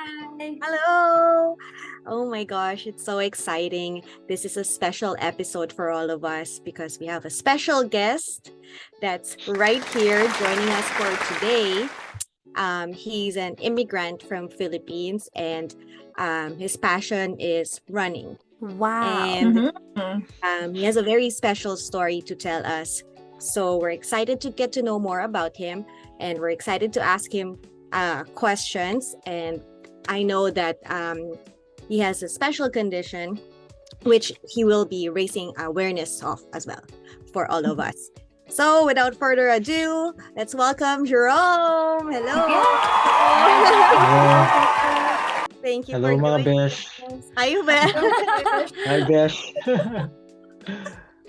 Hi. Hello. Oh my gosh, it's so exciting. This is a special episode for all of us because we have a special guest that's right here joining us for today. He's an immigrant from Philippines and his passion is running. Wow. And Mhm. he has a very special story to tell us. So we're excited to get to know more about him and we're excited to ask him questions. And I know that he has a special condition which he will be raising awareness of as well for all of us. So without further ado, let's welcome Jerome. Hello. Hello. Thank you for Hello mga joining besh. us. Hi, Beth. Hi besh.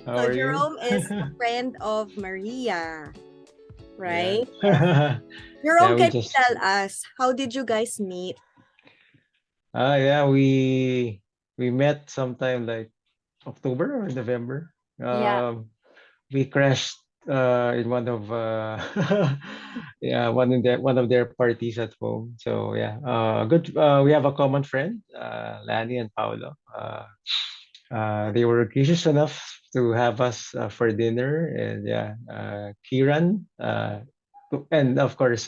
How So are you? Jerome is a friend of Maria, Yeah. right? Jerome, Yeah, we can you just tell us how did you guys meet? yeah, we met sometime like October or November. Yeah. We crashed in one of yeah, one of their parties at home. So yeah, good we have a common friend, Lani and Paolo. They were gracious enough to have us for dinner, and yeah, Kiran, and of course,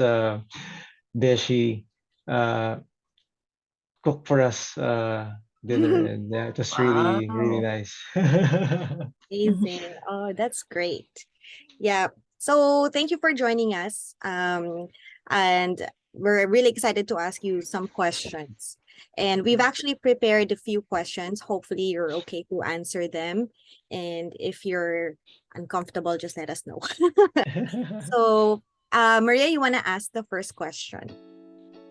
Beshi uh, cooked for us dinner, and yeah, it was really Wow. nice. Amazing. Oh, that's great. Yeah. So thank you for joining us. And we're really excited to ask you some questions. And we've actually prepared a few questions. Hopefully, you're okay to answer them. And if you're uncomfortable, just let us know. So, Maria, you want to ask the first question?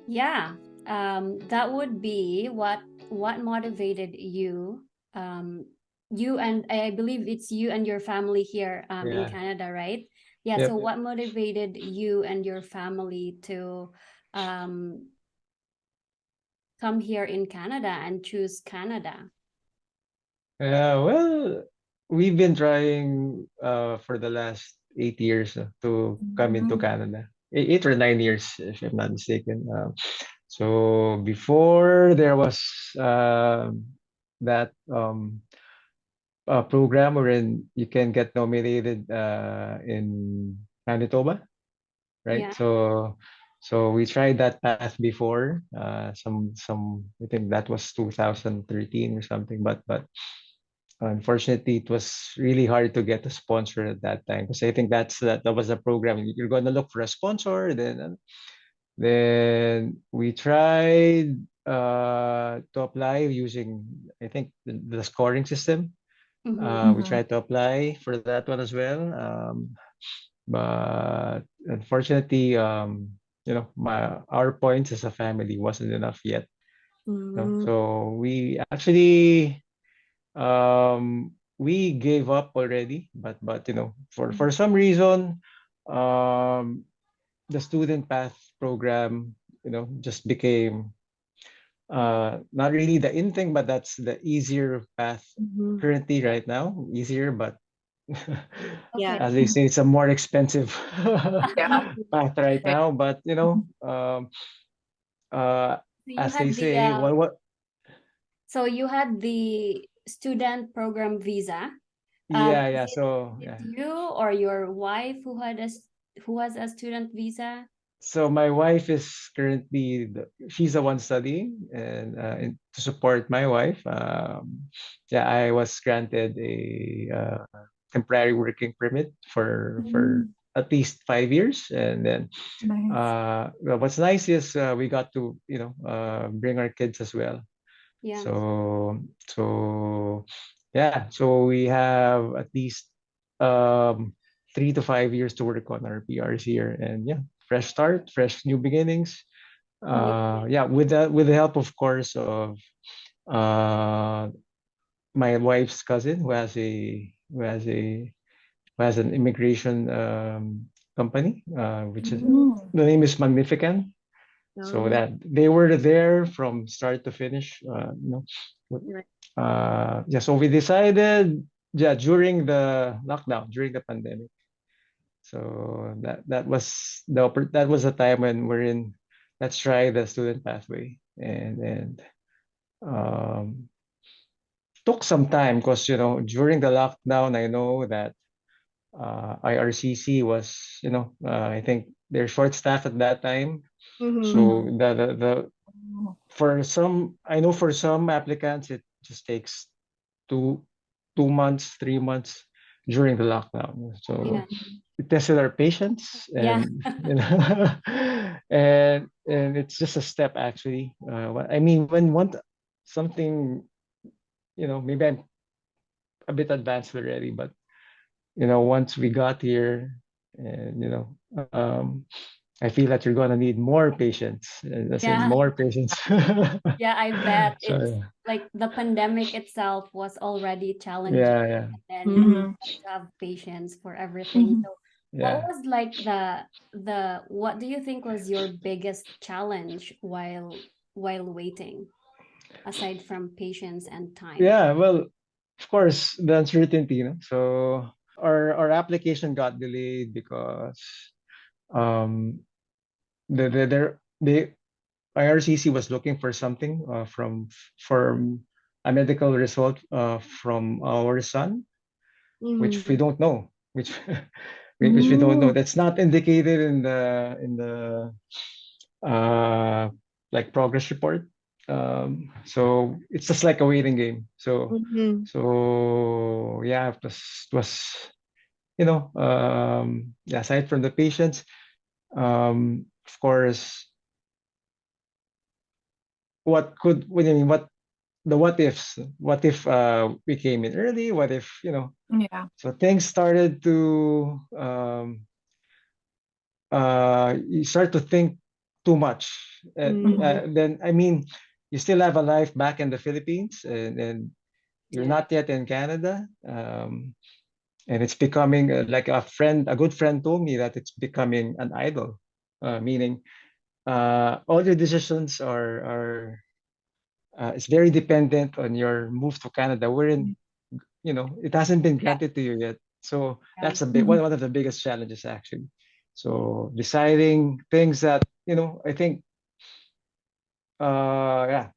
Yeah. That would be what motivated you, you and I believe it's you and your family here in Yeah. Canada, right? Yeah. So Yep. what motivated you and your family to um come here in Canada and choose Canada? Well, we've been trying for the last 8 years to come into Mm. Canada. 8 or 9 years, if I'm not mistaken. So before there was that program wherein you can get nominated in Manitoba, right? Yeah. So we tried that path before. I think that was 2013 or something, but unfortunately, it was really hard to get a sponsor at that time because I think that was a program. You're going to look for a sponsor, then we tried to apply using, I think, the scoring system. Mm-hmm. We tried to apply for that one as well, but unfortunately, our points as a family wasn't enough yet. No? Mm, So we actually we gave up already, but for some reason, um the student path program just became not really the in thing, but that's the easier path mhm. currently right now. Easier, but Yeah. Okay. as they say, it's a more expensive Mhm. path right now. But uh So you as they had the say, what so you had the student program visa. yeah, Is yeah, it so is it yeah. you or your wife who had who has a student visa? So my wife is currently she's the one studying, and to support my wife, yeah, I was granted a temporary working permit for Mm, at least 5 years, and then nice. well, what's nice is we got to bring our kids as well. Yeah. So yeah, so we have at least um 3 to 5 years to work on our PRs here, and yeah, fresh start, fresh new beginnings. Amazing. Yeah, with the help, of course, of uh my wife's cousin who has an immigration company, which is Mm, the name is Magnifican. So Oh, that they were there from start to finish. right. Yeah, so we decided, yeah, during the lockdown, during the pandemic. So that was the time when let's try the student pathway. And took some time because, during the lockdown, I know that IRCC was, I think they're short staffed at that time. So Mm-hmm. the for some, I know for some applicants, it just takes two 2 months, 3 months during the lockdown. So Yeah. we tested our patience, Yeah. and and it's just a step actually. I mean, when one something, maybe I'm a bit advanced already, but once we got here, and I feel that you're gonna need more patience, as in Yeah. more patience. Yeah, I bet So it's like the pandemic itself was already challenging, yeah, yeah, and you Mm-hmm. have to have patience for everything. Mhm. So what yeah. was like the what do you think was your biggest challenge while waiting, aside from patience and time? Yeah, well, of course, the uncertainty, So our application got delayed because um the IRCC was looking for something from a medical result from our son, which we Mm-hmm. don't know, which which we don't know. Mm. That's not indicated in the uh like progress report. So it's just like a waiting game. So Mm-hmm. so yeah, it was yeah, aside from the patients, of course, what I mean, what ifs? What if we came in early? What if, Yeah. so things started to you start to think too much. Mm-hmm. Then, I mean, you still have a life back in the Philippines, and you're Yeah. not yet in Canada. And it's becoming like a good friend told me that it's becoming an idol, meaning all your decisions are it's very dependent on your move to Canada. Wherein, it hasn't been Yeah. granted to you yet. So Yeah. that's a big Mhm. one of the biggest challenges actually. So deciding things that, I think yeah,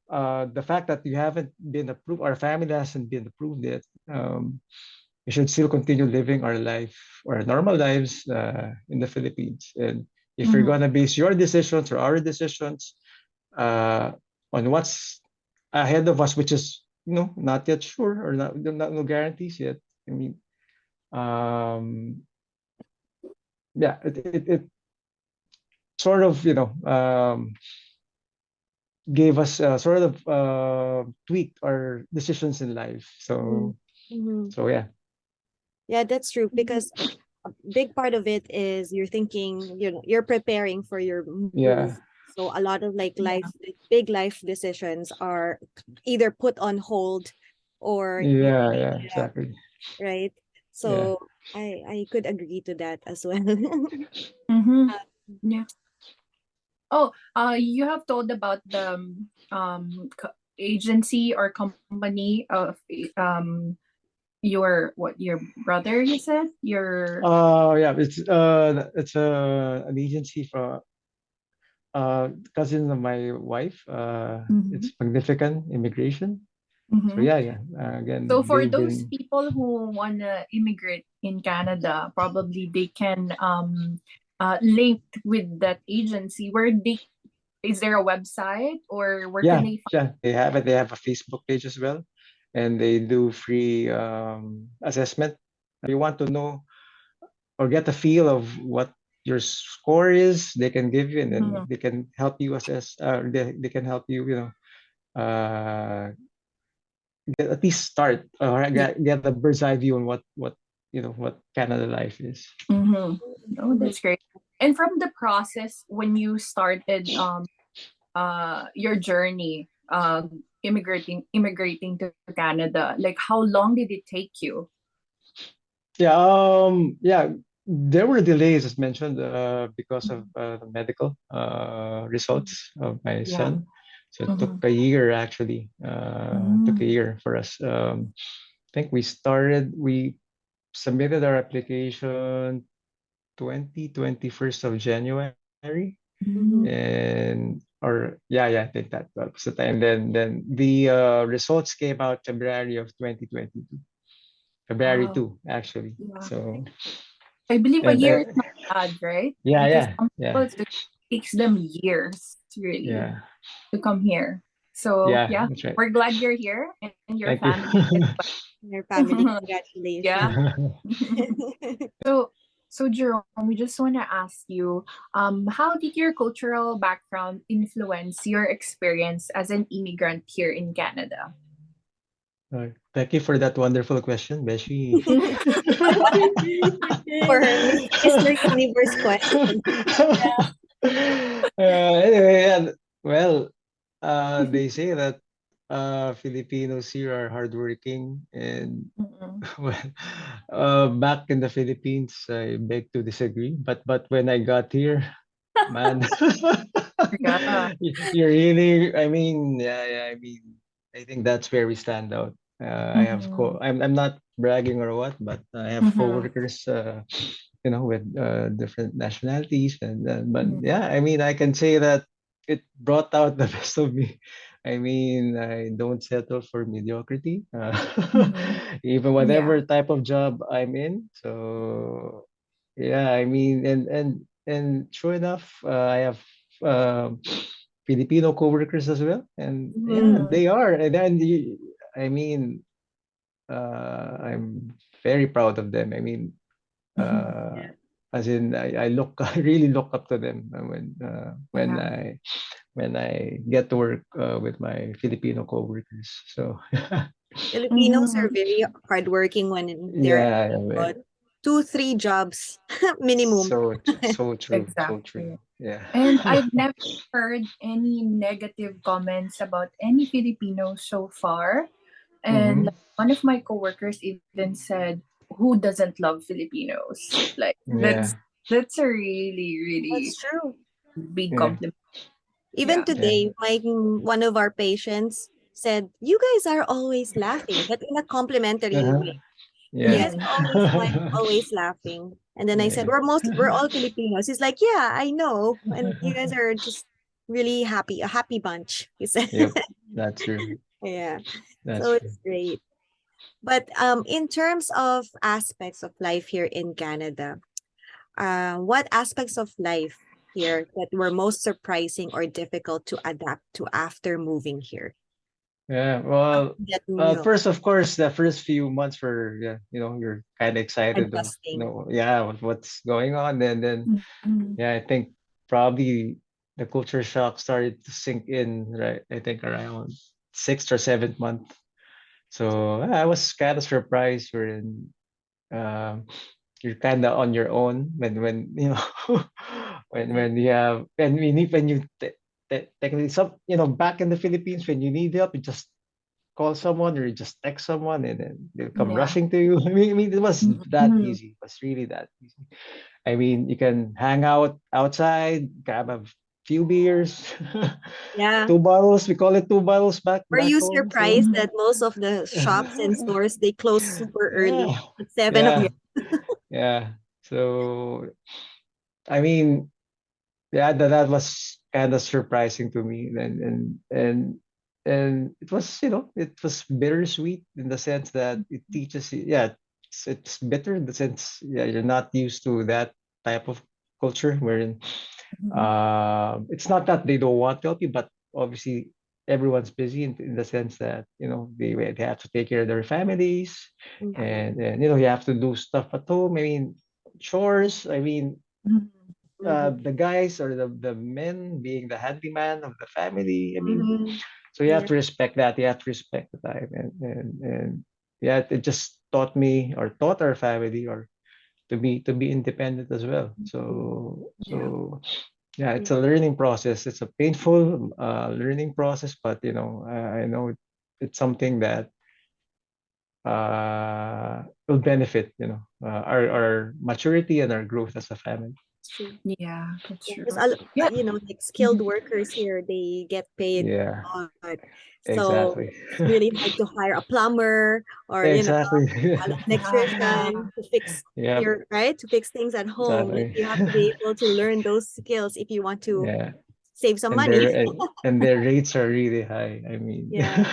the fact that you haven't been approved, our family hasn't been approved yet. We should still continue living our life or normal lives in the Philippines. And if you're Mhm. gonna base your decisions or our decisions uh, on what's ahead of us, which is, not yet sure, or no guarantees yet. I mean, um, yeah, it sort of, gave us sort of tweaked our decisions in life. So Mm-hmm. so yeah, Yeah, that's true Mhm. because a big part of it is you're thinking, you're preparing for your yeah, move. So a lot of like Yeah. big life decisions are either put on hold or yeah, yeah, exactly, right. yeah. So I could agree to that as well. Mhm. Uh, Yeah. Oh, you have told about the agency or company of your brother, you said? Your Yeah, it's an agency for cousin of my wife. Mhm. It's Magnifican Immigration. So Mhm. yeah, yeah. So Again, for they've those been. people who wanna immigrate in Canada, probably they can link with that agency. Where they is there a website or where can Yeah, they find? yeah. They have it. They have a Facebook page as well, and they do free assessment. If you want to know or get a feel of what your score is, they can give you, and then Mhm. they can help you assess. They can help you, at least start or yeah. get a bird's eye view on what Canada life is. Mhm. Oh, Mhm. that's great. And from the process when you started your journey immigrating to Canada, like how long did it take you? Yeah, there were delays as mentioned because of the medical results of my Yeah. son. So it took Mhm. a year actually. Took a Mm. year for us. I think we submitted our application 21st of January. Mhm. and or I think that was the time. Then the results came out February of 2022. February Wow. 2, actually. Yeah. So I believe a and year is not bad, right? yeah, Because yeah, some yeah, people it takes them years really yeah, to come here. So yeah. yeah, That's right. we're glad you're here and your Thank you. family as Your family, well. congratulations. Yeah. So so Jerome, we just want to ask you, how did your cultural background influence your experience as an immigrant here in Canada? Thank you for that wonderful question, Beshi. For her Mr. Universe question. Anyway, well, they say that Filipinos here are hardworking, and Mm-mm. well, back in the Philippines, I beg to disagree. But when I got here, man, Yeah. you're really, I mean, I mean, I think that's where we stand out. Mm-hmm. I'm not bragging or what, but I have Mm-hmm. coworkers, with different nationalities, and but Mm-hmm. yeah, I mean, I can say that it brought out the best of me. I mean, I don't settle for mediocrity, Mm-hmm. even Yeah. whatever type of job I'm in. So yeah, I mean, and sure enough, I have um, Filipino coworkers as well, and yeah, Mhm. Mm-hmm. they are, and then I mean, I'm very proud of them. I mean, Mm-hmm. uh, as in, I look, I really look up to them Yeah. when I get to work with my Filipino coworkers. So Filipinos are Mm-hmm. very hardworking when they're yeah, yeah, about 2, 3 jobs minimum. so true. Exactly. Yeah. And I've never heard any negative comments about any Filipinos so far. And Mm-hmm. like, one of my coworkers even said, "Who doesn't love Filipinos?" Like Yeah. that's a really That's really true. big Yeah. compliment. Even Yeah. Yeah. today, one of our patients said, "You guys are always laughing, but in a complimentary Uh-huh. way. You Yeah. guys are always smiling, always laughing." And then I said, Yeah. we're all Filipinos." He's like, "Yeah, I know. And you guys are just really happy, a happy bunch." He said. Yep. That's true. Yeah. That's So true. it's great. But in terms of aspects of life here in Canada, what aspects of life here that were most surprising or difficult to adapt to after moving here? Yeah. Well, That new first, of course, the first few months were, yeah, you're kind of excited of, adjusting. yeah, what's going on. And then, Mhm. yeah, I think probably the culture shock started to sink in, right? I think around sixth or seventh month. So I was kind of surprised when um, you're kind of on your own when when you have when you technically back in the Philippines, when you need help, you just call someone or you just text someone, and then they'll come Yeah. rushing to you. I mean, it was that Mhm. easy. It was really that easy. I mean, you can hang out outside, grab a few beers, Yeah. 2 bottles. We call it 2 bottles Were back you home. So surprised Mhm. that most of the shops and stores they close super yeah, early at 7 o'clock? Yeah. yeah, yeah. So I mean, yeah, that was kind of surprising to me, and it was, it was bittersweet in the sense that it teaches you. Yeah, it's bitter in the sense, yeah, you're not used to that type of culture wherein Mhm. it's not that they don't want to help you, but obviously everyone's busy in the sense that they have to take care of their families, Mhm. Yeah. and you have to do stuff at home. I mean, chores. I mean, Mhm. Mhm. the guys or the men being the handyman of the family. I mean, Mhm. so you have Yeah. to respect that. You have to respect the time, and yeah, it just taught me or taught our family or to be independent as well. Yeah. So yeah, it's a learning process. It's a painful learning process, but I know it's something that will benefit our maturity and our growth as a family. True. Yeah, that's Yeah, true. because Yeah. like skilled workers here, they get paid Yeah, a lot. So exactly. it's really hard to hire a plumber or Exactly. an Yeah. electrician to fix Yep, to fix things at home. Like exactly. you have to be able to learn those skills if you want to Yeah, save some and money. their rates are really high. I mean, Yeah.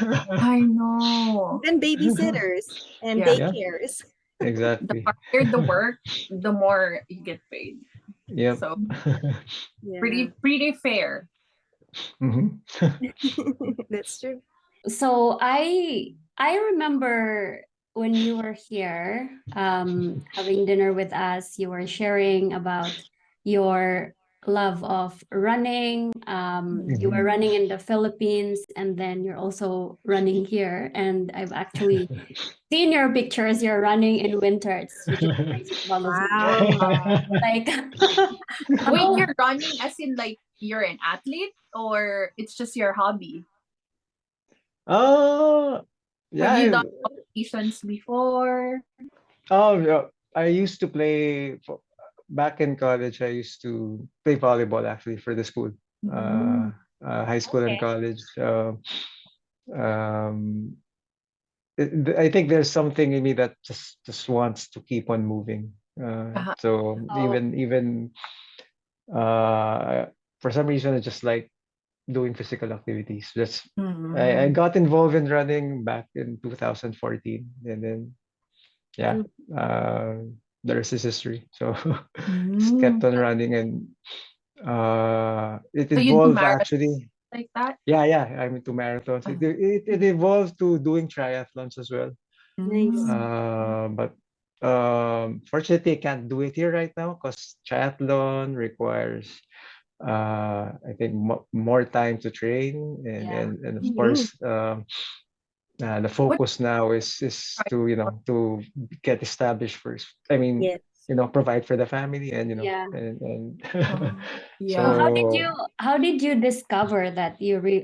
I know. Even babysitters and Yeah. yeah, daycares. The exactly. harder the work, the more you get paid. Yep. So Yeah. pretty fair. Mhm. That's true. So I remember when you were here, having dinner with us, you were sharing about your love of running. You were Mhm. running in the Philippines, and then you're also running here. And I've actually seen your pictures. You're running in winter, which is crazy to follow. Wow. Like, Wait, how? you're running as in like you're an athlete or it's just your hobby? Oh, Have yeah. you done competitions before? Yeah. I used to play back in college. I used to play volleyball actually for the school, uh, Mm. high school and Okay. college. Um, I think there's something in me that just wants to keep on moving. Uh-huh. So Oh, even uh, for some reason, I just like doing physical activities. I Mm. got involved in running back in 2014, and then yeah, Mm. uh, the rest is history. So just kept Mm. on running, and it So you do evolved marathons actually. like that? Yeah, I'm into marathons. Uh, It evolved to doing triathlons as well. Nice. mm. But fortunately, I can't do it here right now because triathlon requires, I think, more time to train, yeah. and of Mhm. course, the What focus now is to triathlon? to get established first. I mean, Yes. Provide for the family, and Yeah. so So Yeah. how did you discover that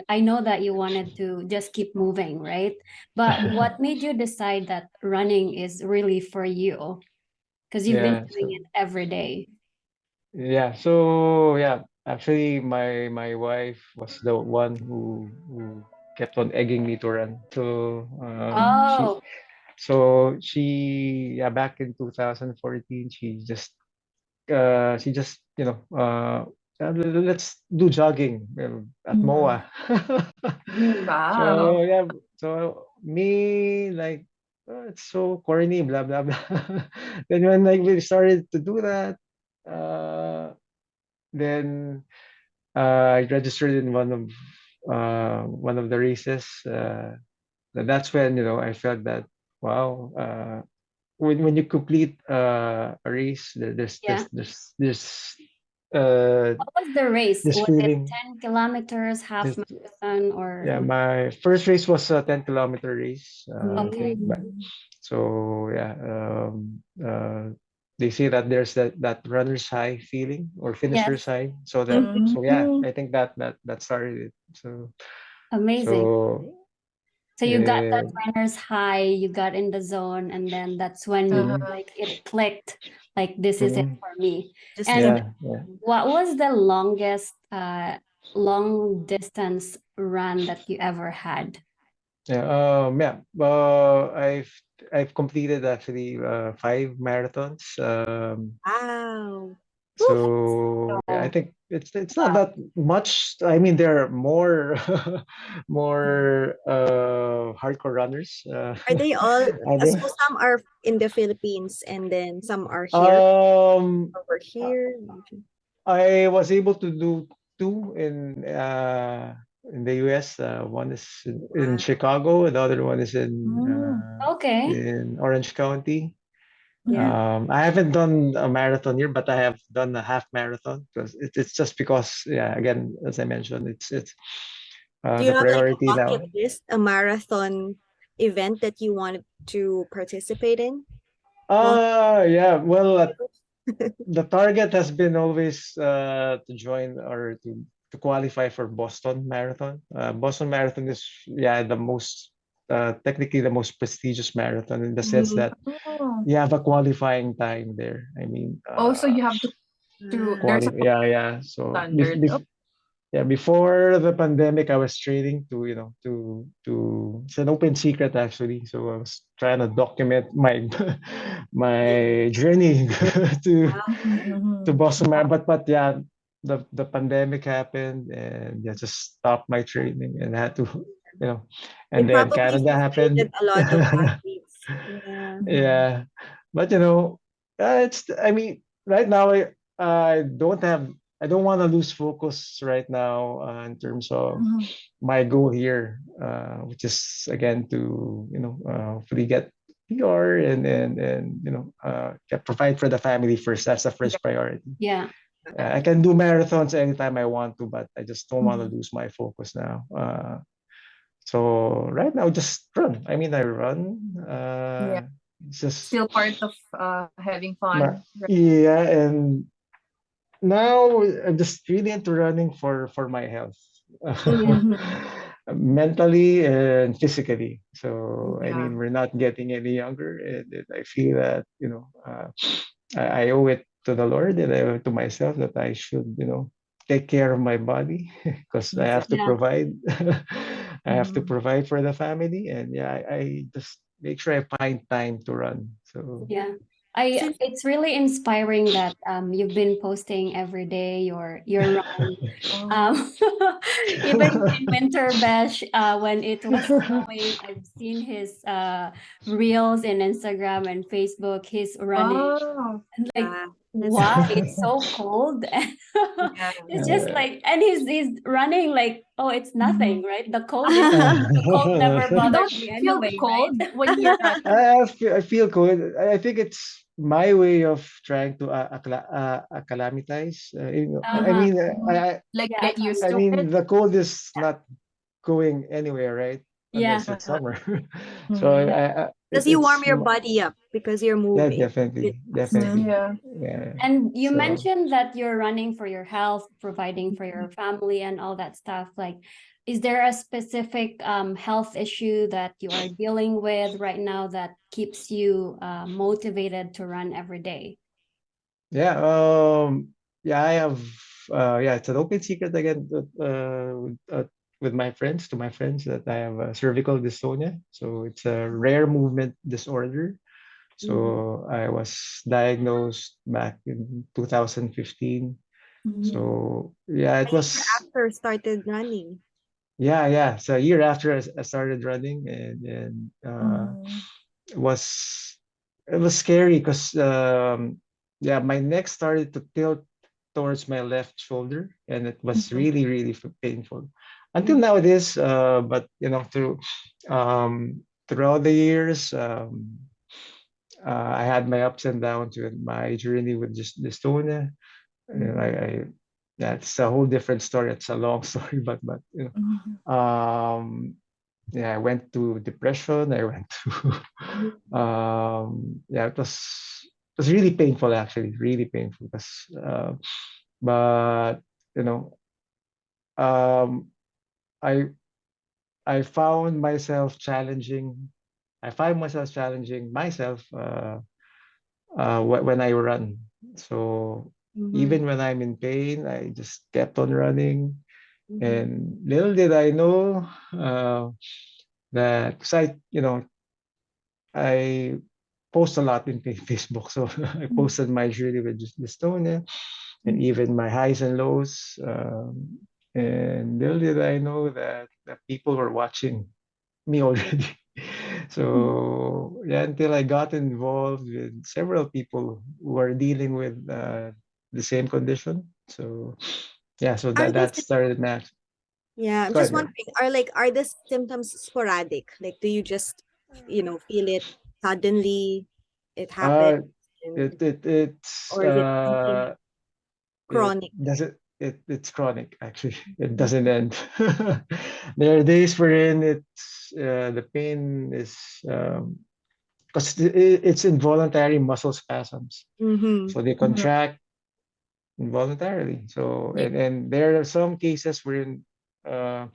I know that you wanted to just keep moving, right? But what made you decide that running is really for you? Because you've been yeah. doing it every day. Yeah, actually, my wife was the one who kept on egging me to run. Mm. Oh, Yeah, back in 2014, she just let's do jogging at Mm. MOA. Wow. So yeah, so me like, "Oh, it's so corny, blah blah blah." Then when like we started to do that, uh, then I registered in one of the races. That's when I felt that, wow. When you complete a race, yeah. uh, What was the race? this Was it feeling. 10 kilometers, half This, marathon, or? yeah, my first race was a 10-kilometer race. Okay. Mm. So yeah, they say that there's that runner's high feeling or finisher's Yes. high. So yeah, Mm. I think that started it. Amazing. So So you got uh, that runner's high, you got in the zone, and then that's when you mhm, Uh-huh. like it clicked, like this is it mhm, for me. Just like And yeah, yeah. what was the longest long distance run that you ever had? Yeah, yeah. I've completed actually 5 marathons. wow. Woo. So yeah, I So think it's not wow. that much. I mean, there are more more hardcore runners. Are they all I so think. some are in the Philippines and then some are here Um, over here? I was able to do two in the US. One is in Wow. Chicago, the other one is Mm. Okay. in Orange County. Yeah. Mm. I haven't done a marathon here, but I have done a half marathon because it's just because, yeah, again, as I mentioned, it's Do you the have like a priority bucket now. list, a marathon event that you wanted to participate in? One. Yeah, well, the target has been always to join or to qualify for Boston Marathon. Boston Marathon is, yeah, the most technically the most prestigious marathon in the sense Mhm. that Oh. you have a qualifying time there. I mean, Oh, so you have to there's a Yeah. So standard. Oh, yeah, before the pandemic, I was training to, to it's an open secret actually. So I was trying to document my my journey to to mhm. Boston Marathon. But yeah, the pandemic happened and yeah, just stopped my training and had to, and It then probably Canada frustrated happened. a lot of athletes. Yeah. Mhm. Yeah, but I mean, right now I don't have, I don't want to lose focus right now in terms of Mhm. my goal here, which is again to hopefully get PR and provide for the family first. That's the Yeah. first priority. Yeah. I can do marathons anytime I want to, but I just don't want to Mhm. lose my focus now. So right now, just run. I mean, I run. Yeah. It's just Still part of having my, fun. Right. yeah, and now I'm just really into running for my health, Yeah. Mhm. mentally and physically. So I Yeah. mean, we're not getting any younger, and I feel that I owe it to the Lord and I owe it to myself that I should take care of my body because I have to Exactly. Yeah. provide. I have to Mhm. provide for the family, and yeah, I just make sure I find time to run. So Yeah. Since It's really inspiring that you've been posting every day your run. Oh. Um even in winter bash when it was snowing, I've seen his reels in Instagram and Facebook. He's running Wow. and like yeah, that's why it's so cold. yeah. It's just like and he's running like oh it's nothing, Mhm. right? The cold never You bothered don't me feel anyway, right? cold when you're running? I feel good. I think it's my way of trying to acclimatize. I Uh-huh. mean, Mhm. Like Yeah, get used I to it? mean, the cold is not going anywhere, right? yeah. Unless Yeah. it's Uh-huh. summer. So Mhm. Because you warm it's your body up because you're yeah, moving. definitely, Faster. definitely, Yeah. yeah. And you So mentioned that you're running for your health, providing for your family and all that stuff. Like, is there a specific health issue that you are dealing with right now that keeps you motivated to run every day? yeah, yeah, I have yeah, it's an open secret again with my friends, to my friends, that I have cervical dystonia. So it's a rare movement disorder. Mhm. So I was diagnosed back in 2015. Mhm. So yeah, A it year was after started running. yeah. So a year after I started running, and Mhm. it was it was scary because yeah, my neck started to tilt towards my left shoulder, and it was Mhm. really painful. Until Mhm. now it is, but throughout the years, I had my ups and downs with my journey with just dystonia. And Mhm. that's a whole different story. It's a long story, but Mhm. yeah, I went to depression. I went to Mhm. yeah, it was really painful actually, really painful. Because but you know, um, I I found myself challenging. I find myself challenging myself when I run. So Mhm. even when I'm in pain, I just kept on running. Mhm. And little did I know that, because I post a lot in Facebook. So I Mhm. posted my journey with Dystonia and Mhm. even my highs and lows. And little did I know that people were watching me already. So yeah, until I got involved with several people who are dealing with the same condition. So yeah, so Are the that started Max. Yeah, I'm Go just ahead. Go ahead. wondering, are the symptoms sporadic? Like, do you just, feel it suddenly, it happens, Uh, and it it it's or is it something it chronic? doesn't it's chronic actually. It doesn't end. There are days wherein the pain is because it's involuntary muscle spasms. Mm-hmm. So they Mhm. contract involuntarily. So Yeah. and there are some cases wherein uh,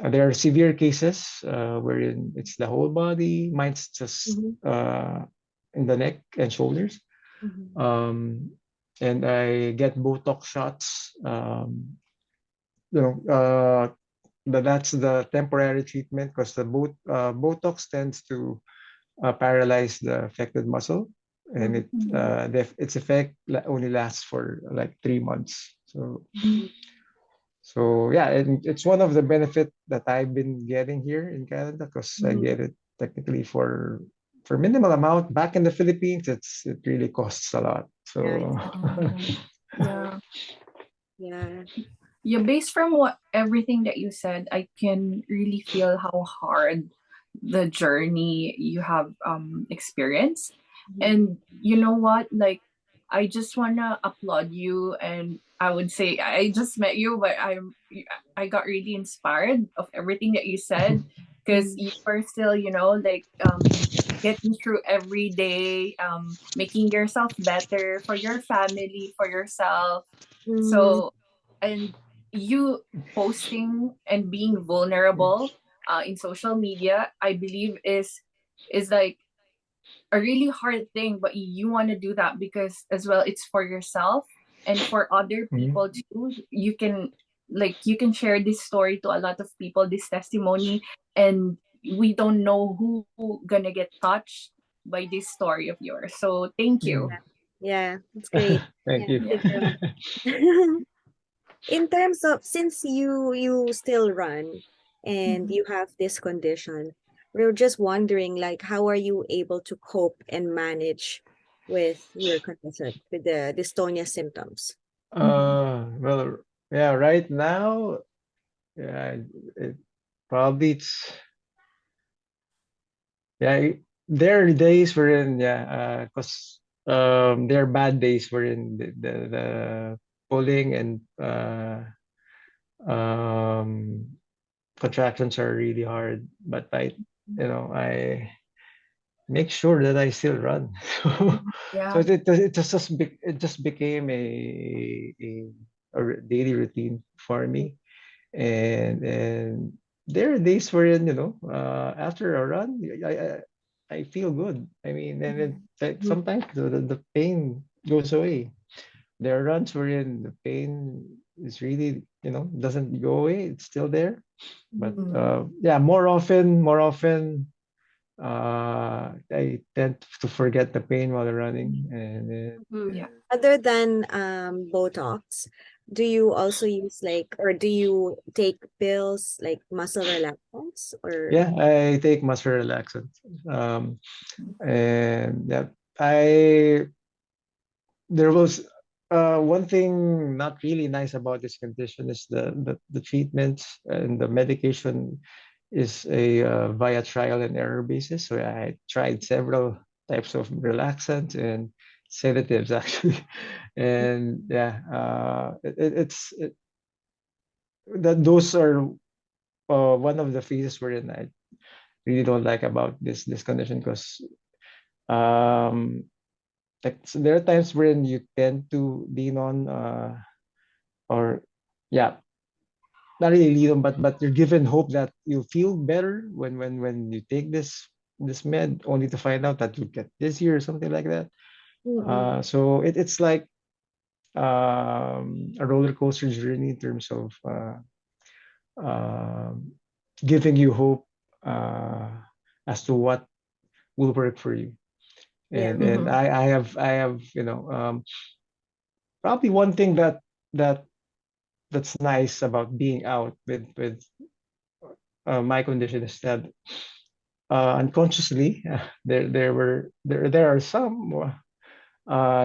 there are severe cases wherein it's the whole body. Mine's just Mm-hmm. in the neck and shoulders. Mm-hmm. Um, and I get Botox shots. You know, that's the temporary treatment because the Botox tends to paralyze the affected muscle, and its effect only lasts for like 3 months. So yeah, and it's one of the benefit that I've been getting here in Canada because I get it technically for minimal amount. Back in the Philippines, it really costs a lot. Yeah, So Yeah. yeah, Yeah, based from what everything that you said, I can really feel how hard the journey you have experienced. And you know what? Like, I just wanna applaud you, and I would say I just met you, but I got really inspired of everything that you said because you are still, like getting through every day, making yourself better for your family, for yourself. mm-hmm. So, and you posting and being vulnerable in social media, I believe is like a really hard thing, but you want to do that because as well it's for yourself and for other Mhm. people too. You can share this story to a lot of people, this testimony, and we don't know who gonna get touched by this story of yours. So thank you. Yeah, that's great. Thank you. Yeah. In terms of, since you still run and Mhm. you have this condition, we're just wondering, like, how are you able to cope and manage with your condition, with the dystonia symptoms? Mhm. Well, yeah, right now, yeah, it, probably it's yeah. There are days wherein because there are bad days wherein the pulling and um contractions are really hard, but I make sure that I still run. So Yeah. it just became a daily routine for me. And there are days wherein after a run I feel good. I mean, and Mhm. like sometimes the pain goes away. There are runs wherein the pain is really doesn't go away. It's still there. But Mhm. yeah, more often I tend to forget the pain while running, and Mhm. Yeah. Other than Botox, do you also use, like, or do you take pills like muscle relaxants or? yeah, I take muscle relaxants. And yeah, I there was one thing not really nice about this condition is the treatments and the medication is a via trial and error basis. So I tried several types of relaxants and sedatives actually, and yeah, that those are one of the phases wherein I really don't like about this condition because um like so there are times wherein you tend to lean on or yeah, not really lean on, but you're given hope that you'll feel better when you take this med, only to find out that you get dizzy or something like that. Mm-mm. So it's like a roller coaster journey in terms of um giving you hope uh, as to what will work for you. Yeah. And Mhm. I have probably one thing that that's nice about being out with my condition is that unconsciously there are some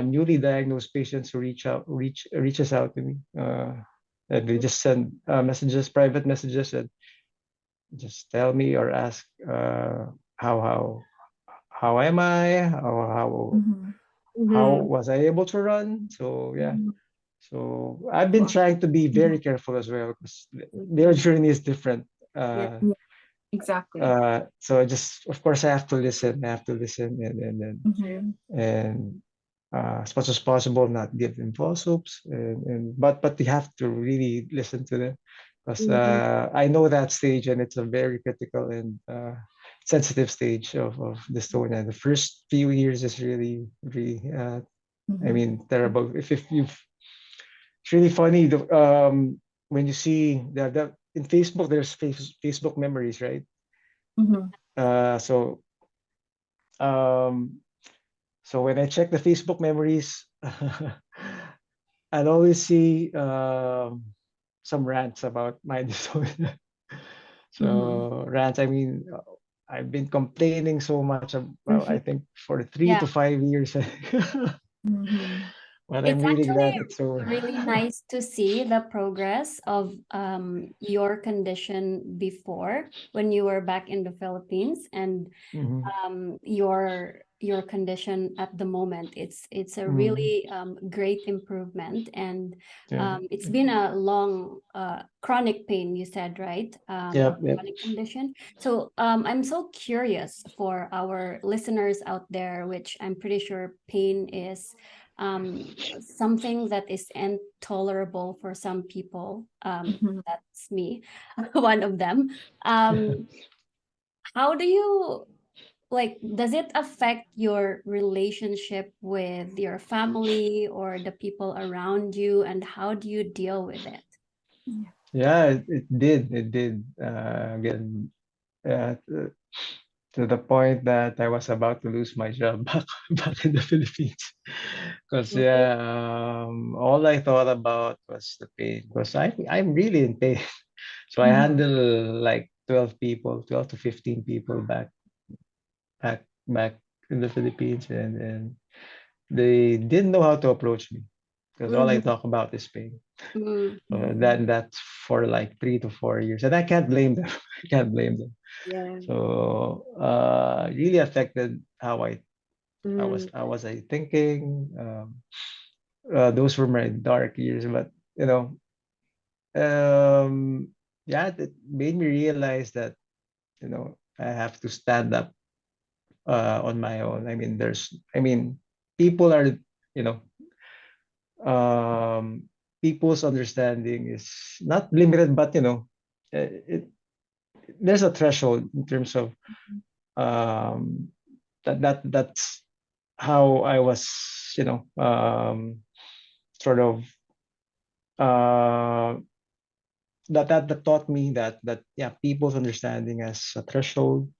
newly diagnosed patients who reaches out to me and they just send messages, private messages, and just tell me or ask how how am I, Mhm. how Mm-hmm. was I able to run. So yeah, Mhm. so I've been Wow. trying to be very Mhm. careful as well because their Mm-hmm. journey is different. Yeah. Yeah. Exactly. So I just, of course, I have to listen. I have to listen True. Mhm. and as much as possible, not give them false hopes. But you have to really listen to them because Mm-hmm. I know that stage and it's a very critical and sensitive stage of dystonia. The first few years is really, really I mean, terrible. If you, it's really funny. When you see the in Facebook, there's Facebook memories, right? Mhm. So um, so when I check the Facebook memories, I'd always see some rants about my disorder. Mhm. So rants, I mean, I've been complaining so much about, I think for three Yeah. to 5 years. Mhm. When I'm It's reading actually that, it's so. really nice to see the progress of your condition before when you were back in the Philippines and Mhm. your condition at the moment. It's a Mm. really great improvement, and Yeah. it's been a long chronic pain, you said, right? Or Yep. Yep. chronic condition. So I'm so curious for our listeners out there, which I'm pretty sure pain is something that is intolerable for some people. Mhm. That's me, one of them. How do you like, does it affect your relationship with your family or the people around you, and how do you deal with it? Yeah, it did. It did. Again, to the point that I was about to lose my job back in the Philippines. Because Mhm. yeah, all I thought about was the pain. Because I'm really in pain. So I Mhm. handle like 12 people, 12 to 15 people back in the Philippines, and they didn't know how to approach me because all I Mhm. talk about is pain. Mm, Mhm. That's for like 3 to 4 years, and I can't blame them. I can't blame them. Yeah. So really affected how Mm. I was I thinking. Those were my dark years, but you know, yeah, it made me realize that I have to stand up on my own. I mean, people are, you know, um, people's understanding is not limited, but there's a threshold in terms of um, that's how I was, you know, sort of uh, that taught me that yeah, people's understanding has a threshold,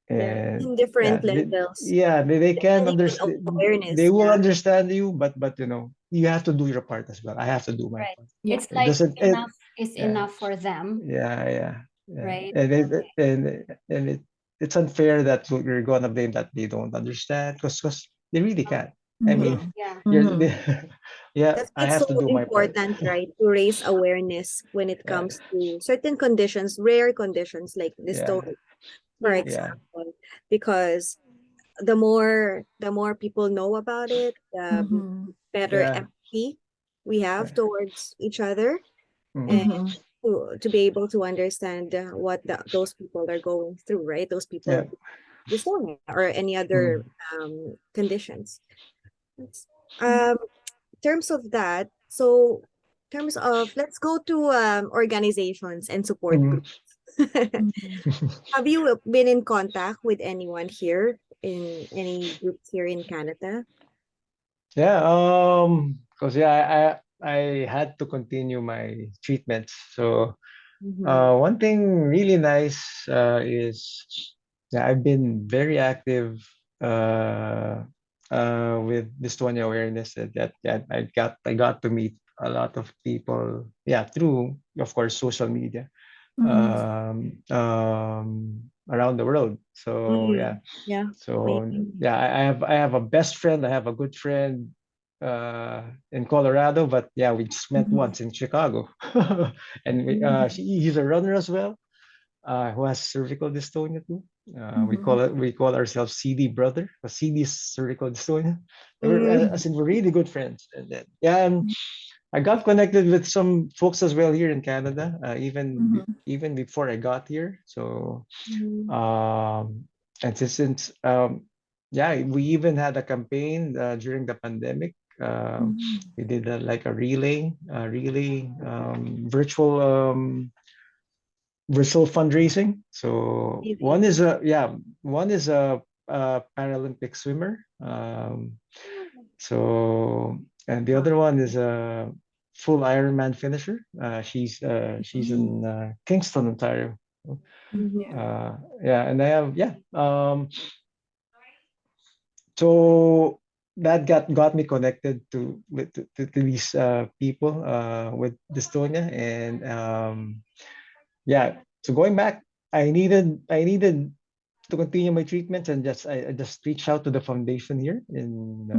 Yeah. and In different yeah, levels, they can depending understand. on awareness. They will Yeah. understand you, but you have to do your part as well. I have to do my right. part. Yeah. It's It like doesn't it enough is Yeah. enough for them, Yeah, right? it's unfair that you're gonna blame that they don't understand because they really can't. I mean, Mhm. Yeah. you're Mhm. yeah, That's why I it's have so to do my part. important, right, to raise awareness when it Yeah, comes to certain conditions, rare conditions like yeah, dystonia, for Yeah. yeah. example, because the more people know about it, the Mhm. better Yeah, empathy we yeah. have towards each other, and Mhm. Mhm. to be able to understand what those people are going through, right? Those people Yeah. with dystonia or any other Mm. conditions. That's- Um, in terms of that, so in terms of let's go to organizations and support Mhm. groups. Mhm. Have you been in contact with anyone here in any groups here in Canada? Yeah, because I had to continue my treatments. So Mm-hmm. one thing really nice is yeah, I've been very active with dystonia awareness. That I got to meet a lot of people. Yeah, through of course social media Mhm. around the world. So Mm-hmm. yeah, Yeah, so amazing. yeah, I have a best friend. I have a good friend in Colorado, but yeah, we just met Mhm. once in Chicago, and Mhm. he's a runner as well, who has cervical dystonia too. Mhm. We call ourselves CD brother. CD is cervical dystonia. And Mm-hmm. as in we're really good friends. And then, yeah, and I got connected with some folks as well here in Canada, Mhm. even before I got here. So Mm-hmm. um, and since yeah, we even had a campaign during the pandemic. Mhm. We did like a virtual virtual fundraising. So Amazing. one is a Paralympic swimmer. So, and the other one is a full Ironman finisher. She's in Kingston, Ontario. Mhm. Yeah, and I have so that got me connected to these people with dystonia, and yeah. So going back, I needed to continue my treatment, and I just reached out to the foundation here in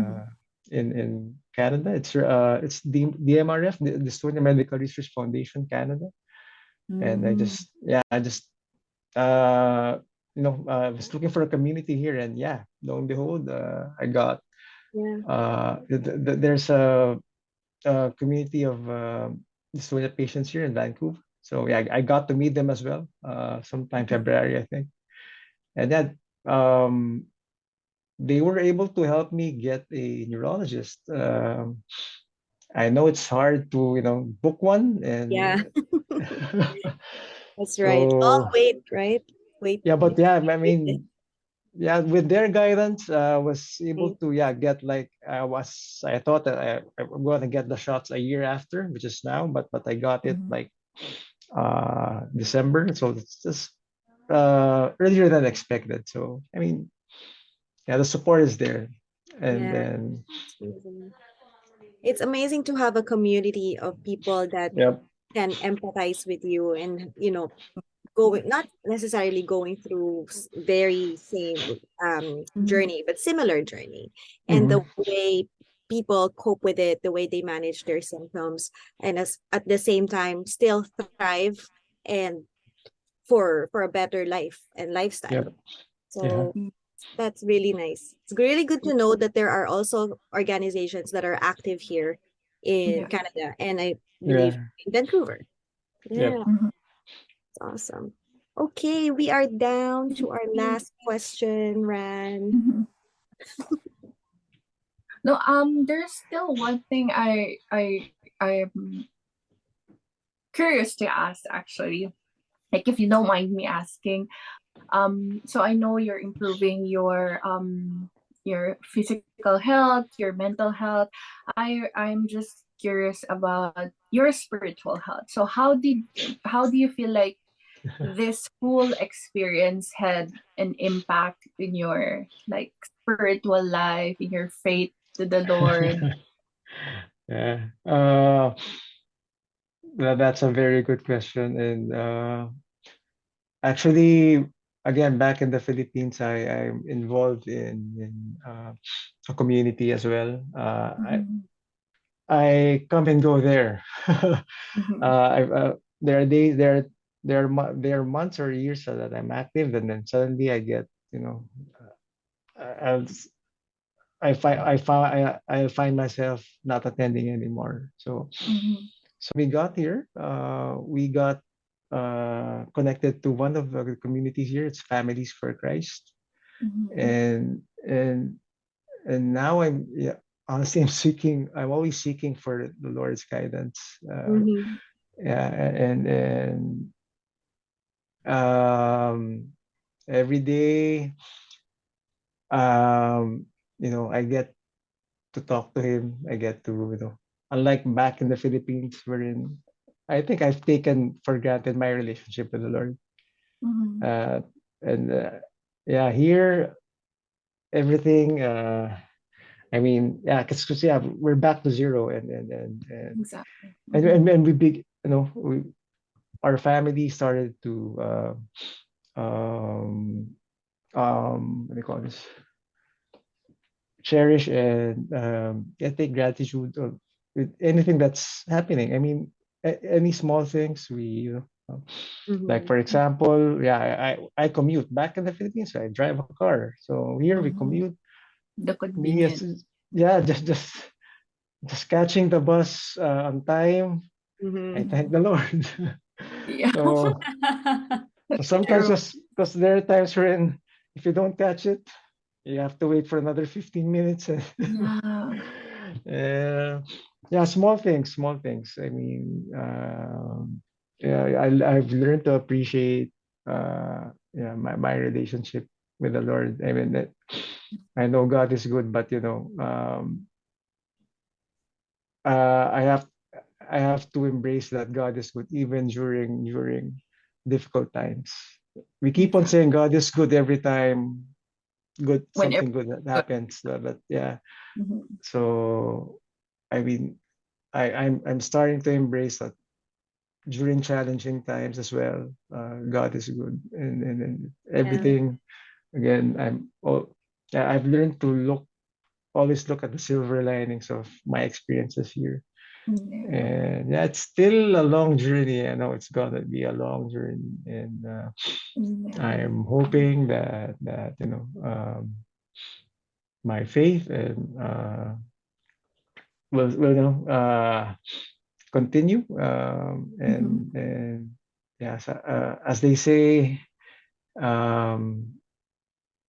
Canada. It's the MRF, the Dystonia Medical Research Foundation Canada, and I just I was looking for a community here, and yeah, lo and behold, I got Yeah. there's a community of dystonia patients here in Vancouver. So yeah, I got to meet them as well, sometime February, I think. And then they were able to help me get a neurologist. I know it's hard to, book one, Yeah, and that's right. Long so wait, right? Wait. yeah, but yeah, I Wait. mean, yeah, with their guidance, I was able Mm. to get like I thought that I'm going to get the shots a year after, which is now, but I got it like December, so it's just earlier than expected. So I mean, yeah, the support is there, and Yeah, then it's amazing. It's amazing to have a community of people that yep. can empathize with you and, going, not necessarily going through very same journey, but similar journey, and Hmm. the way people cope with it, the way they manage their symptoms, and as at the same time still thrive and for a better life and lifestyle. Yep. Yeah. So that's really nice. It's really good to know that there are also organizations that are active here in Yeah. Canada, and I believe Yeah. in Vancouver. Yep. Yeah, it's awesome. Okay, we are down to our last question, Ran. No, there's still one thing I'm curious to ask actually. Like if you don't mind me asking. So I know you're improving your physical health, your mental health. I'm just curious about your spiritual health. So how do you feel like this whole experience had an impact in your like spiritual life, in your faith to the Lord? Yeah. That's a very good question. And actually, again, back in the Philippines, I'm involved in a community as well. Mhm. I come and go there. Mhm. There are days, there are months or years that I'm active, and then suddenly I get, I, I find myself not attending anymore. Mhm. So when we got here, we got connected to one of the communities here. It's Families for Christ, Mhm. and now honestly, I'm always seeking for the Lord's guidance. Mm-hmm. Yeah, and um, every day, um, I get to talk to him. I get to, unlike back in the Philippines, wherein I think I've taken for granted my relationship with the Lord. Mhm. Uh, and yeah, here everything. I mean, yeah, because yeah, we're back to zero, Exactly. and we big, our family started to um what do you call this? Cherish and take gratitude with anything that's happening. I mean, any small things like Mm-hmm. for example, yeah, I commute back in the Philippines. I drive a car, so here we Mhm. commute. The Me, convenience. yeah, just catching the bus on time. I Mm-hmm. thank the Lord. Yeah. so so That's sometimes true. just because there are times when if you don't catch it, you have to wait for another 15 minutes. Yeah. uh, yeah, small things. I mean, yeah, I've learned to appreciate, my relationship with the Lord. I mean, that I know God is good, but I have to embrace that God is good even during difficult times. We keep on saying God is good every time When something good that happens, but yeah. Mhm. So I mean, I'm starting to embrace that during challenging times as well. God is good, and everything. Again, I've learned to always look at the silver linings of my experiences here. Yeah. And yeah, it's still a long journey. I know it's gonna be a long journey, and Yeah. I'm hoping that my faith and will continue. And yeah, so, as they say, um,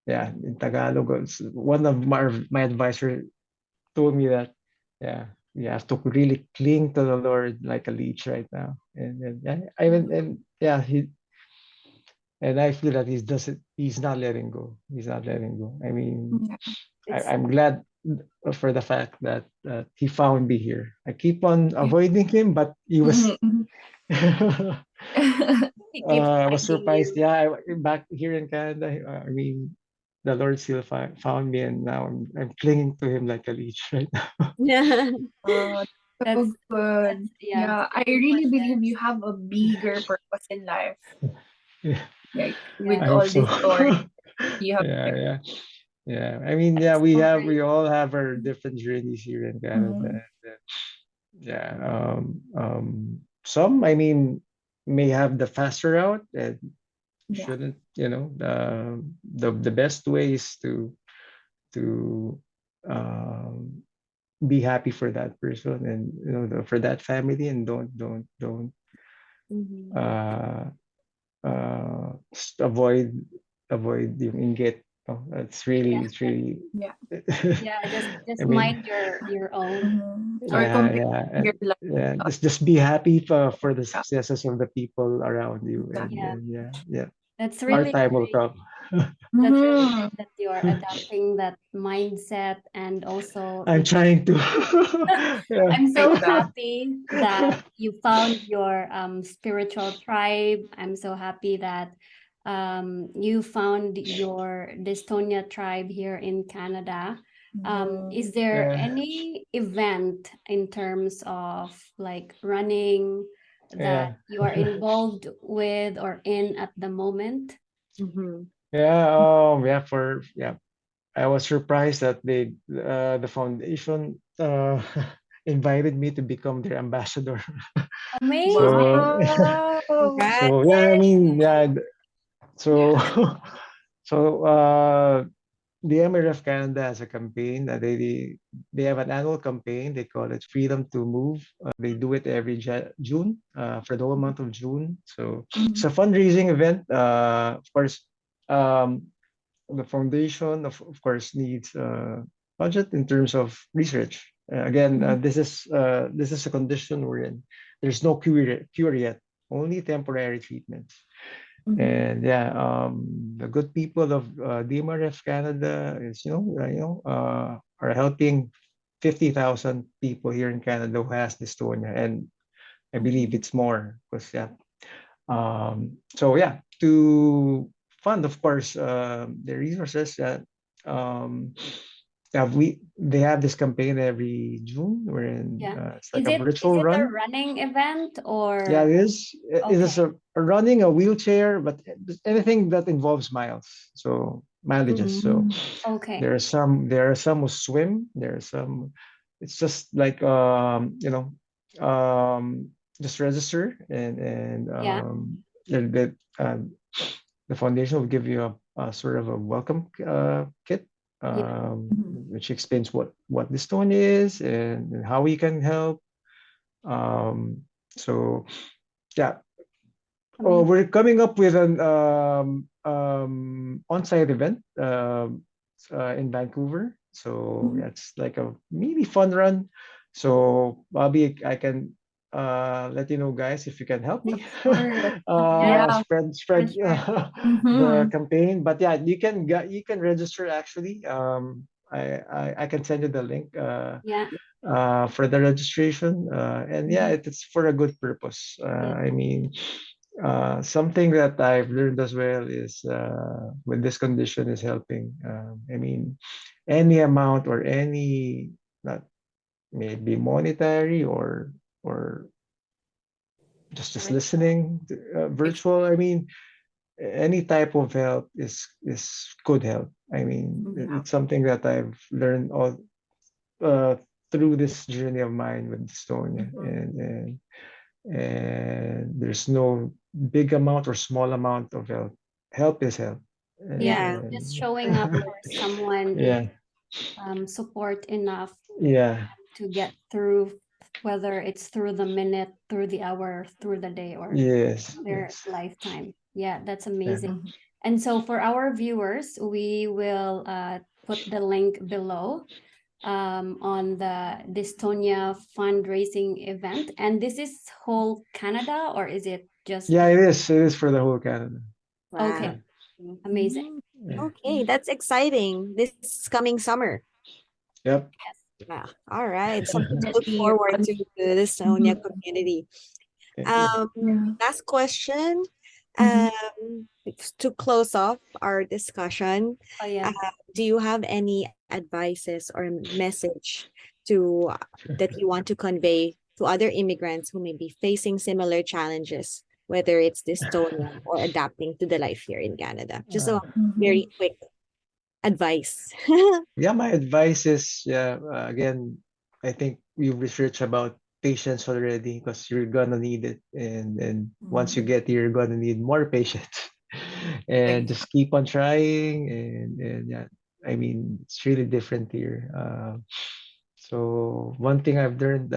yeah, in Tagalog, one of my advisor told me that, yeah, you have to really cling to the Lord like a leech right now. And yeah, and yeah, I feel that he's not letting go. He's not letting go. I mean, Yeah. I'm glad for the fact that he found me here. I keep on avoiding him, but he was. Mhm. He keeps I was finding surprised. you. Yeah, back here in Canada, I mean, the Lord still found me, and now I'm clinging to Him like a leech right now. Yeah. Oh, That's so good. yeah, Yeah, I very really believe precious. you have a bigger purpose in life. Yeah, Like Yeah, with I hope all so. these stories you have Yeah, shared. yeah, yeah. I mean, yeah, that's so great. we all have our different journeys here in Canada. Mhm. And, yeah, some, I mean, may have the faster route, and Yeah. shouldn't, the best way is to um, be happy for that person, and for that family, and don't Mhm. uh, avoid yung inggit. Yeah, It's really Yeah. yeah. I Just mean, mind your own. Or yeah, compare yeah, your life. yeah. Just be happy for the Yeah. successes of the people around you, Yeah, and yeah, yeah. that's Our really time will great. come. That's really Mm-hmm. great that you're adapting that mindset, and also I'm trying to. Yeah. I'm Like so that. happy that you found your spiritual tribe. I'm so happy that you found your Dystonia tribe here in Canada. Mhm. Is there Yeah, any event in terms of like running that yeah, you are involved with or in at the moment? Mhm. yeah. Yeah. I was surprised that the foundation invited me to become their ambassador. Amazing. So, Wow. Congrats. so yeah, I mean, yeah. So, so the MRF Canada has a campaign. They have an annual campaign. They call it Freedom to Move. They do it every June, for the whole month of June. So it's Mhm. a fundraising event. Of course, um, the foundation of course needs budget in terms of research. Again, Mhm. this is a condition we're in. There's no cure yet, only temporary treatments. Mhm. And yeah, the good people of DMRF Canada is are helping 50,000 people here in Canada who has dystonia, and I believe Mhm. it's more because yeah. So yeah, to fund, of course, the resources that um, they have this campaign every June, wherein Yeah. it's like a Is virtual it a run. running event Yeah, or it is. It is okay. a running, a wheelchair, but anything that involves miles, so mileages. So Mhm. Okay. there are some who swim. There are some. It's just like just register, and Yeah. that the foundation will give you a sort of a welcome kit, Yeah. Mhm. which explains what this stone is, and how we can help. So yeah, Amazing. we're coming up with an on-site event in Vancouver. So Mhm. it's like a mini fun run. So Bobby, I can let you know, guys, if you can help me Sure. Yeah, Yeah. for spread sure. the Mhm. campaign. But yeah, you can register actually. I can send you the link Yeah. for the registration. And yeah, it's for a good purpose. Yeah. I mean, something that I've learned as well is with this condition is helping. I mean, any amount or any, not maybe monetary or just Right. listening virtual. I mean, any type of help is good help. I mean, Yeah. it's something that I've learned all uh, through this journey of mine with Dystonia, and there's no big amount or small amount of help. Help is help. Yeah. Yeah. Just And showing up for someone is yeah, support enough yeah, to get through, whether it's through the minute, through the hour, through the day, or yes, their yes, lifetime. Yeah, that's yeah. amazing. And so for our viewers, we will put the link below on the Dystonia fundraising event. And this is whole Canada, or is it just Yeah, it is. It is for the whole Canada. Wow. Yeah, okay? Amazing. yeah. Okay, that's exciting. This coming summer. Yep. Yeah. All right. Something to look Definitely. forward to the Sonia Mhm. community. Thank you. Yeah. Last question. Mhm. To close off our discussion, Oh yeah. do you have any advices or message to that you want to convey to other immigrants who may be facing similar challenges, whether it's dystonia or adapting to the life here in Canada? Just a Mhm. very quick advice. Yeah, my advice is, yeah, again, I think we research about patience already because you're gonna need it, and once you get here, you're gonna need more patience, and just keep on trying, and yeah, I mean, it's really different here. So one thing I've learned,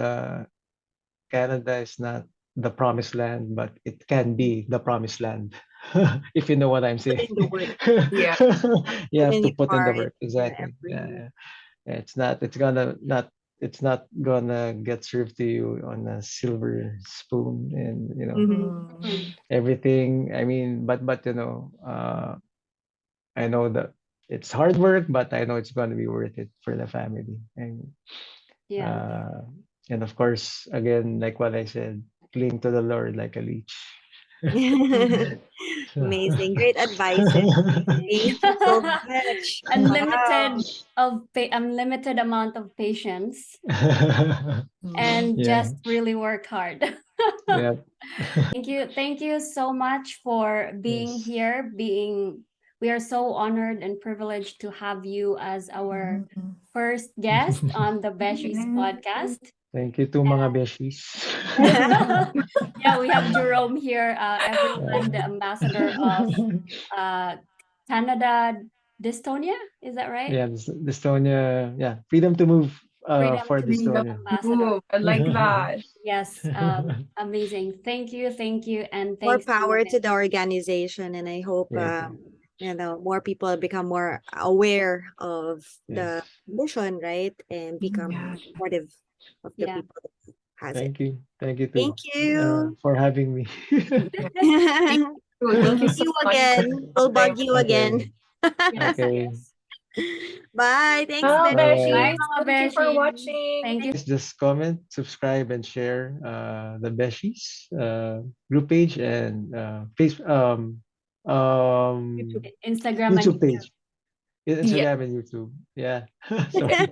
Canada is not the promised land, but it can be the promised land, if you know what I'm Put saying. in the work, Yeah. You put have in to your put in the part, work. your Exactly. Yeah, effort. yeah. Yeah, it's not gonna get served to you on a silver spoon, and Mm. everything. I mean, but I know that it's hard work, but I know it's gonna be worth it for the family. Yeah. Uh, and of course, again, like what I said, cling to the Lord like a leech. Amazing. Great advices. Thank you so much. Wow. Unlimited amount of patience and Yeah, just really work hard. yeah, Thank you so much for being yes. here. We are so honored and privileged to have you as our first guest on the Beshies podcast. Thank you to mga beshies. Yeah, we have Jerome here, everyone, the Uh, ambassador of uh, Canada Dystonia. Is that right? yeah, Dystonia. Yeah, freedom to move Freedom for to Move Freedom Dystonia. to ambassador. move. I like that. Yes, amazing. Thank you, and More thanks to power the to the organization, and I hope Yes, more people become more aware of yes. the mission, right, and become Yeah. supportive of the yeah. people that has it. Thank you. Thank you too Thank you. for having me. Yeah. Thank See you. Thank you so you much for again. We'll coming. bug you Okay. again. Yes, Okay. yes. Bye. Thanks, Well, Bye Bye, bye. Beshies, mga thank you for beshi. watching. Thank you. Just comment, subscribe, and share the Beshies group page and um, Instagram and YouTube YouTube. page, Yeah. Instagram and YouTube. Yeah. Sorry.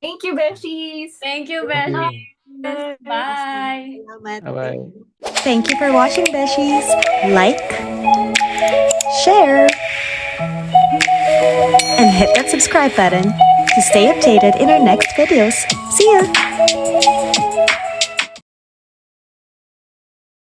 Thank you, Beshies. Thank you, Thank beshi. you. Awesome. Bye. Salamat. Bye Thank bye. you. Thank you for watching, Beshies. Like, share, and hit that subscribe button to stay updated in our next videos. See ya!